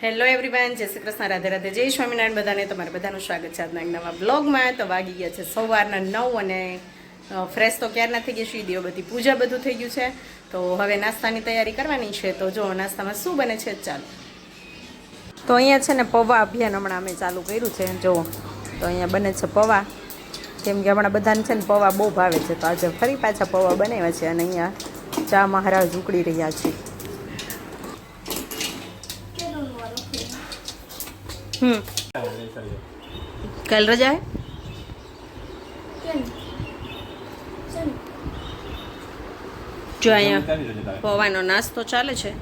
Hello everyone, જય શ્રી કૃષ્ણ, રાધે રાધે, જય સ્વામિનારાયણ. બધાને તમારે બધાનું સ્વાગત છે આજના એક નવા બ્લોગમાં. તો વાગી ગયા છે સવારના 9 અને ફ્રેશ તો ક્યારના થઈ ગયા છીએ, બધી પૂજા બધું થઈ ગયું છે. તો હવે નાસ્તાની તૈયારી કરવાની છે. તો જો નાસ્તામાં શું બને છે ચાલો. તો અહીંયા છે ને પૌવા અભિયાન હમણાં અમે ચાલુ કર્યું છે. જો તો અહીંયા બને છે પૌવા, કેમ કે હમણાં બધાને છે ને પૌવા બહુ ભાવે છે. તો આજે ફરી પાછા પૌવા બનાવ્યા છે અને અહીંયા ચા મહારાજ ઉકળી રહ્યા છે. कल रजा है જો અહીંયા પૌવાનો નાસ્તો ચાલે છે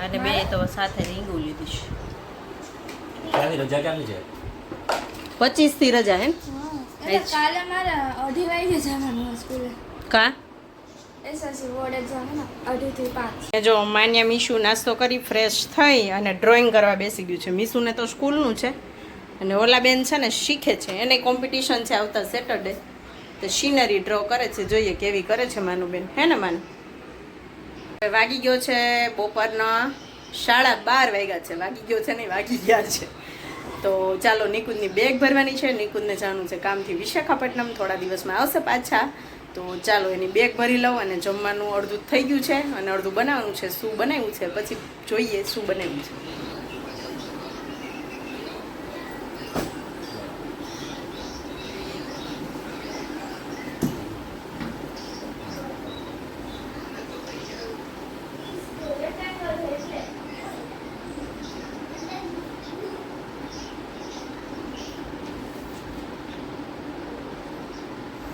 અને મેં તો સાથે રીંગું લીધી છે. રજા ક્યાંની છે? 25 થી રજા હે. કાલે મારે 2:30 વાગે જવાનું સ્કૂલે. કા એસએસસી બોર્ડ એક્ઝામ હે ને 2:30 થી 5. જો માન્યા મીશુ નાસ્તો કરી ફ્રેશ થઈ અને ડ્રોઈંગ કરવા બેસી ગયું છે. મીશુને તો સ્કૂલનું છે અને ઓલા બેન છે ને શીખે છે, એને કોમ્પિટિશન છે આવતા સેટરડે. તો સીનરી ડ્રો કરે છે, જોઈએ કેવી કરે છે માનુબેન. હે ને માન? વાગી ગયો છે બપોરના 12:30 વાગ્યા છે. વાગી ગયો છે નહીં, વાગી ગયા છે. તો ચાલો નિકુંજની બેગ ભરવાની છે. નિકુંજને જવાનું છે કામથી વિશાખાપટ્ટનમ, થોડા દિવસમાં આવશે પાછા. તો ચાલો એની બેગ ભરી લઉં અને જમવાનું અડધું થઈ ગયું છે અને અડધું બનાવવાનું છે. શું બનાવ્યું છે પછી જોઈએ શું બનાવ્યું છે.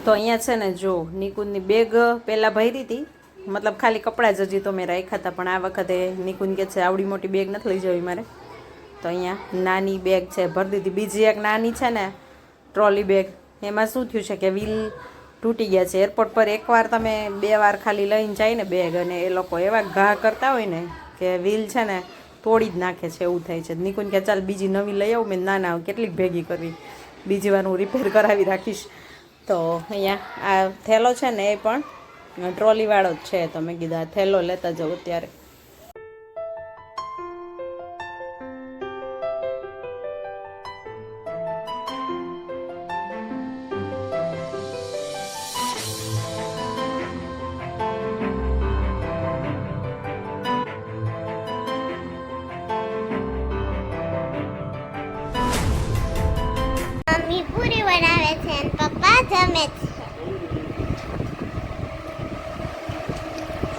તો અહીંયા છે ને જો નિકુંજની બેગ પહેલાં ભરી હતી, મતલબ ખાલી કપડાં જ હજી તો મેં રાખ્યા હતા, પણ આ વખતે નિકુંજ કહે છે આવડી મોટી બેગ નથી લઈ જવી મારે. તો અહીંયા નાની બેગ છે ભરી દીધી. બીજી એક નાની છે ને ટ્રોલી બેગ, એમાં શું થયું છે કે વ્હીલ તૂટી ગયા છે. એરપોર્ટ પર એકવાર તમે 2 વાર ખાલી લઈને જાય ને બેગ, અને એ લોકો એવા ઘા કરતા હોય ને કે વ્હીલ છે ને તોડી જ નાખે છે, એવું થાય છે. નિકુંજ કે ચાલ બીજી નવી લઈ આવું. મેં ના ના કેટલીક ભેગી કરવી, બીજી વાર હું રિપેર કરાવી રાખીશ. તો અહીંયા આ થેલો છે ને એ પણ ટ્રોલીવાળો જ છે. તો મેં કીધું આ થેલો લેતા જાઉં અત્યારે. મમ્મી પૂરી બનાવે છે અને પપ્પા જમે છે.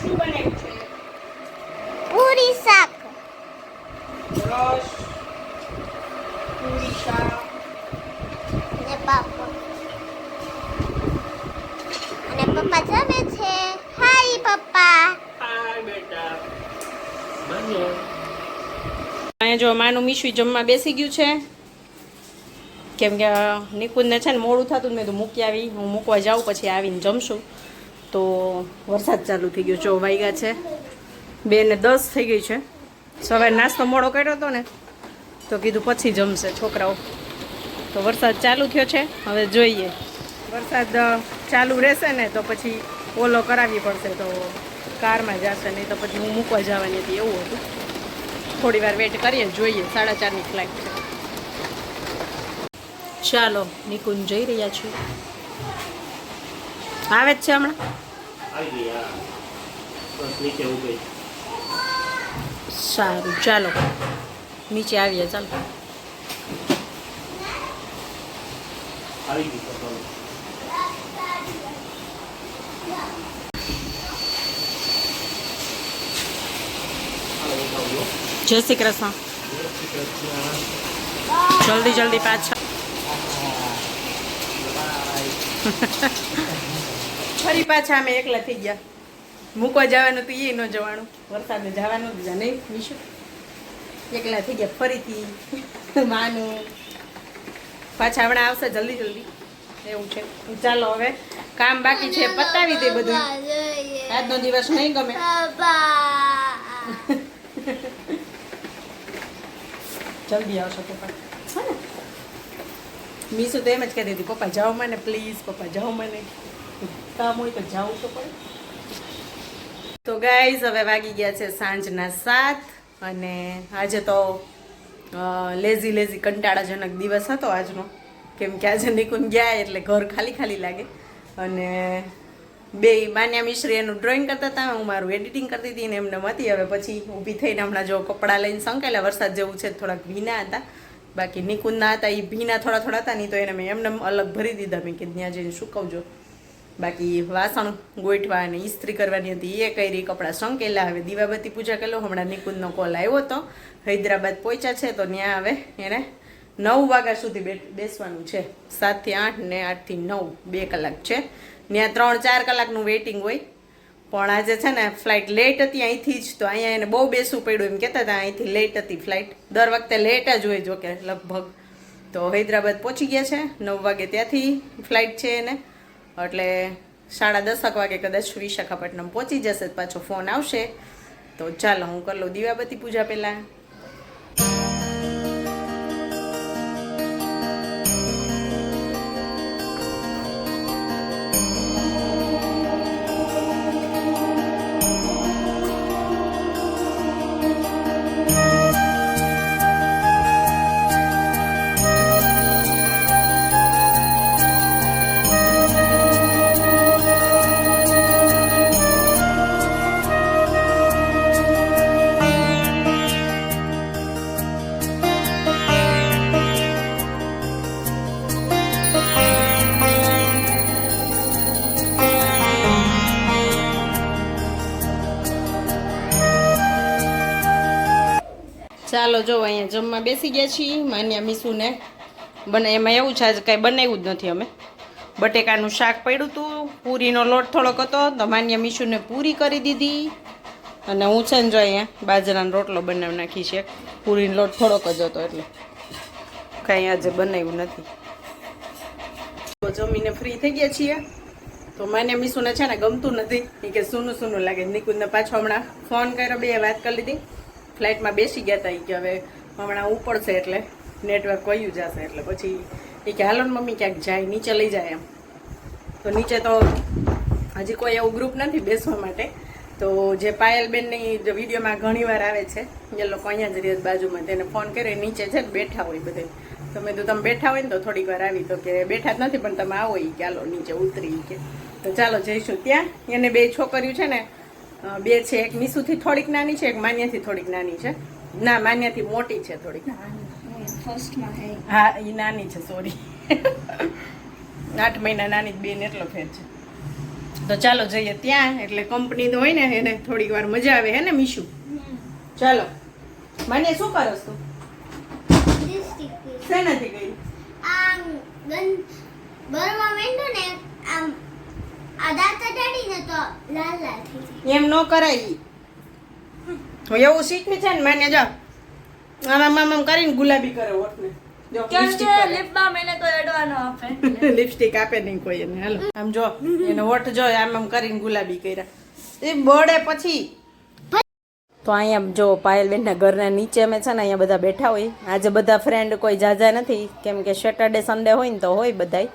શું બનાવ્યું છે? પૂરી શાક. રસ, પૂરી શાક ને પાપડ. અને પપ્પા જમે છે. હાય પપ્પા. હાય બેટા. અહીંયા જો માનું મીશુ જમવા બેસી ગયું છે, કેમ કે નિકુંજને છે ને મોડું થતું. મેં તો મૂકી આવી, હું મૂકવા જાઉં પછી આવીને જમશું. તો વરસાદ ચાલુ થઈ ગયો. જો વાગ્યા છે 2:10 થઈ ગઈ છે. સવારે નાસ્તો મોડો કર્યો હતો ને તો કીધું પછી જમશે છોકરાઓ. તો વરસાદ ચાલુ થયો છે, હવે જોઈએ. વરસાદ ચાલુ રહેશે ને તો પછી ઓલો કરાવવી પડશે, તો કારમાં જશે, નહીં તો પછી હું મૂકવા જવાની હતી, એવું હતું. થોડી વાર વેટ કરીએ, જોઈએ. 4:30ની ફ્લાઇટ છે. ચાલો નિકુંજ જઈ રહ્યા છીએ. આવે જ છે હમણાં. આવી ગઈ. હા, બસ નીચે ઉભી. સારું ચાલો નીચે આવીએ. ચાલો આવી ગઈ તો ચાલો. જય શ્રી કૃષ્ણ. જલ્દી જલ્દી પાછા. ફરી પાછા અમે એકલા થઈ ગયા. મૂકવા જવાનું તો એ ન જવાનું, વરસાદને જવાનું દીધા નહીં મીશુ. એકલા થઈ ગયા ફરીથી. માનું પાછા હમણાં આવશે જલ્દી જલ્દી, એવું છે. ચાલો હવે કામ બાકી છે પતાવી દે બધું. આજનો દિવસ નહીં ગમે. જલ્દી આવશો પપ્પા. મીશુ તો એમ જ કહેતી હતી પપ્પા જાઓ મને, પ્લીઝ પપ્પા જાઓ મને. કામ હોય તો જવું તો પડે. તો ગાઈઝ હવે વાગી ગયા છે સાંજના 7 અને આજે તો લેઝી લેઝી કંટાળાજનક દિવસ હતો આજનો, કેમ કે આજે નિકુંજ ગયા એટલે ઘર ખાલી ખાલી લાગે. અને બે માન્યા મિશ્રી એનું ડ્રોઈંગ કરતા હતા, હું મારું એડિટિંગ કરતી હતી ને એમને હતી. હવે પછી ઊભી થઈને હમણાં જો કપડાં લઈને સંકેલા, વરસાદ જેવું છે થોડાક ભીના હતા, બાકી નિકુંજના હતા એ ભીના થોડા થોડા હતા નહીં, તો એને મેં એમને અલગ ભરી દીધા. મેં કે ત્યાં જઈને સુકવજો. બાકી વાસણ ગોઠવા અને ઇસ્ત્રી કરવાની હતી એ કરી, કપડાં સંકેલા. હવે દીવાબત્તી પૂજા કરી લો. હમણાં નિકુંજનો કોલ આવ્યો હતો, હૈદરાબાદ પહોંચ્યા છે, તો ત્યાં હવે એને 9 વાગ્યા સુધી બેસવાનું છે. 7 થી 8 ને 8 થી 9 2 કલાક છે. ત્યાં 3-4 કલાકનું વેઇટિંગ હોય. પણ આજે છે ને ફ્લાઇટ લેટ હતી અહીંથી જ, તો અહીંયા એને બહુ બેસવું પડ્યું એમ કહેતા હતા. અહીંથી લેટ હતી ફ્લાઇટ, દર વખતે લેટ જ હોય જો કે લગભગ. તો હૈદરાબાદ પહોંચી ગયા છે, 9 વાગે ત્યાંથી ફ્લાઇટ છે એને, એટલે 10:30 વાગે કદાચ વિશાખાપટ્ટનમ પહોંચી જશે. પાછો ફોન આવશે. તો ચાલો હું કરી લઉં દીવાબત્તી પૂજા પહેલાં. ચાલો જો અહીંયા જમવા બેસી ગયા છીએ. માન્યા મીસુને એમાં એવું છે આજે કાંઈ બનાવ્યું જ નથી અમે. બટેકાનું શાક પડ્યું હતું, પૂરીનો લોટ થોડોક હતો, તો માન્યા મીસુને પૂરી કરી દીધી. અને હું છે ને જો અહીંયા બાજરાનો રોટલો બનાવી નાખી છે. પૂરીનો લોટ થોડોક જ હતો એટલે કાંઈ આજે બનાવ્યું નથી. તો જમીને ફ્રી થઈ ગયા છીએ. તો માન્યા મીસુને છે ને ગમતું નથી, એ કે સૂનું સૂનું લાગે. નિકુંજને પાછો હમણાં ફોન કર્યો, 2 વાત કરી લીધી. ફ્લાઇટમાં બેસી ગયા હતા કે હવે હમણાં ઉપડશે એટલે નેટવર્ક વયું જશે, એટલે પછી એ કે હાલો ને મમ્મી ક્યાંક જાય, નીચે લઈ જાય એમ. તો નીચે તો હજી કોઈ એવું ગ્રુપ નથી બેસવા માટે. તો જે પાયલબેનની જે વિડીયોમાં ઘણીવાર આવે છે એ લોકો અહીંયા જ રહે બાજુમાં, તેને ફોન કર્યો, નીચે છે ને બેઠા હોય બધે. તો મેં તો તમે બેઠા હોય ને તો થોડીક વાર આવી, તો કે બેઠા જ નથી પણ તમે આવો એ કે હાલો નીચે ઉતરી કે. તો ચાલો જઈશું ત્યાં. એને 2 છોકરીઓ છે ને, 2 છે, એક મીસુથી થોડીક નાની છે, એક માન્યાથી થોડીક નાની છે. ના, માન્યાથી મોટી છે થોડીક. હા એ નાની છે, સોરી. 8 મહિના નાની, 2 ને એટલો ફેર છે. તો ચાલો જઈએ ત્યાં, એટલે કંપની તો હોય ને એને થોડીક વાર મજા આવે હે ને મીશુ. ચાલો માન્યા શું કરસ તું? શેનાથી ગઈ? આમ બરવા મેંડો ને આમ આદા ચડાડીને તો લાલ લાલ થઈ જાય. એમ ન કરાય. એવું શીખવી છે ને માન્યા. જો આમ આમ આમ કરીને ગુલાબી કરે હોઠને. જો લિપ બામ એને કોઈ અડવાનો આપે, લિપસ્ટિક આપે નહીં કોઈ એને. હાલો આમ જો એનો હોઠ જો આમ આમ કરીને ગુલાબી કર્યા, એ બળે પછી. તો અહીંયા જો પાયલબેનના ઘરના નીચે અમે છે ને અહીંયા બધા બેઠા હોય. આજે બધા ફ્રેન્ડ કોઈ જાજા નથી, કેમ કે સેટરડે સન્ડે હોય ને તો હોય બધાય.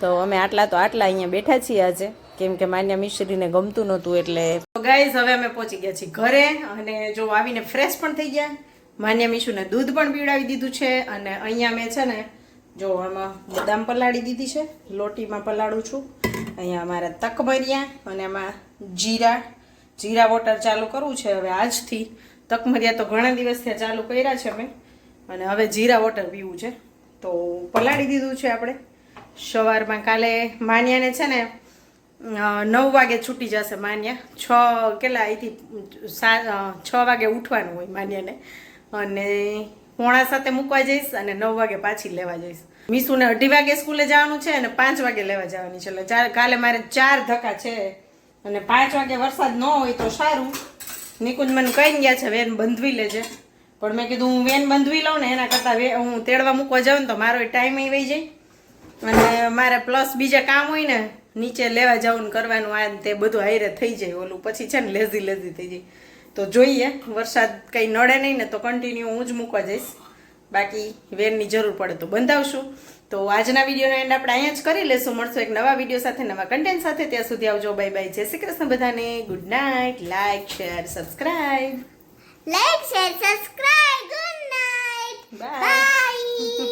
તો અમે આટલા અહીંયા બેઠા છીએ આજે, કેમ કે માન્યા મિશ્રીને ગમતું નહોતું એટલે. તો ગાઈઝ હવે અમે પહોંચી ગયા છીએ ઘરે, અને જો આવીને ફ્રેશ પણ થઈ ગયા. માન્યા મિશુને દૂધ પણ પીવડાવી દીધું છે. અને અહીંયા મેં છે ને જો આમાં બદામ પલાળી દીધી છે, લોટીમાં પલાળું છું. અહીંયા અમારા તકમરિયા અને આમાં જીરા વોટર ચાલુ કરવું છે હવે આજથી. તકમરિયા તો ઘણા દિવસથી ચાલુ કર્યા છે અમે, અને હવે જીરા વોટર પીવું છે. તો પલાળી દીધું છે આપણે. સવારમાં કાલે માન્યાને છે ને 9 વાગે છૂટી જશે માન્યા. 6 કેટલા અહીંથી 6 વાગે ઉઠવાનું હોય માન્યાને, અને 6:45 મૂકવા જઈશ અને 9 વાગે પાછી લેવા જઈશ. મીસુને 2:30 વાગે સ્કૂલે જવાનું છે અને 5 વાગે લેવા જવાની છે. એટલે કાલે મારે 4 ધક્કા છે, અને 5 વાગે વરસાદ ન હોય તો સારું. નિકુંજ મને કહી ગયા છે વેન બંધવી લેજે, પણ મેં કીધું હું વેન બંધવી લઉં ને એના કરતાં હું તેડવા મૂકવા જાઉં ને તો મારો ટાઈમ વહી જાય, અને મારે પ્લસ બીજા કામ હોય ને નીચે લેવા જવું ને કરવાનું આ તે બધું હાઈરે થઈ જાય. ઓલું પછી છે ને લેઝી થઈ જાય. તો જોઈએ, વરસાદ કંઈ નડે નહીં ને તો કન્ટિન્યુ હું જ મૂકવા જઈશ, બાકી વેનની જરૂર પડે તો બંધાવશું. તો આજના વિડીયોનો એન્ડ આપણે અહીંયા જ કરી લેશું. મળશું એક નવા વિડીયો સાથે, નવા કન્ટેન્ટ સાથે. ત્યાં સુધી આવજો, બાય બાય, જય શ્રી કૃષ્ણ બધાને, good night. Like share subscribe, good night. Bye. By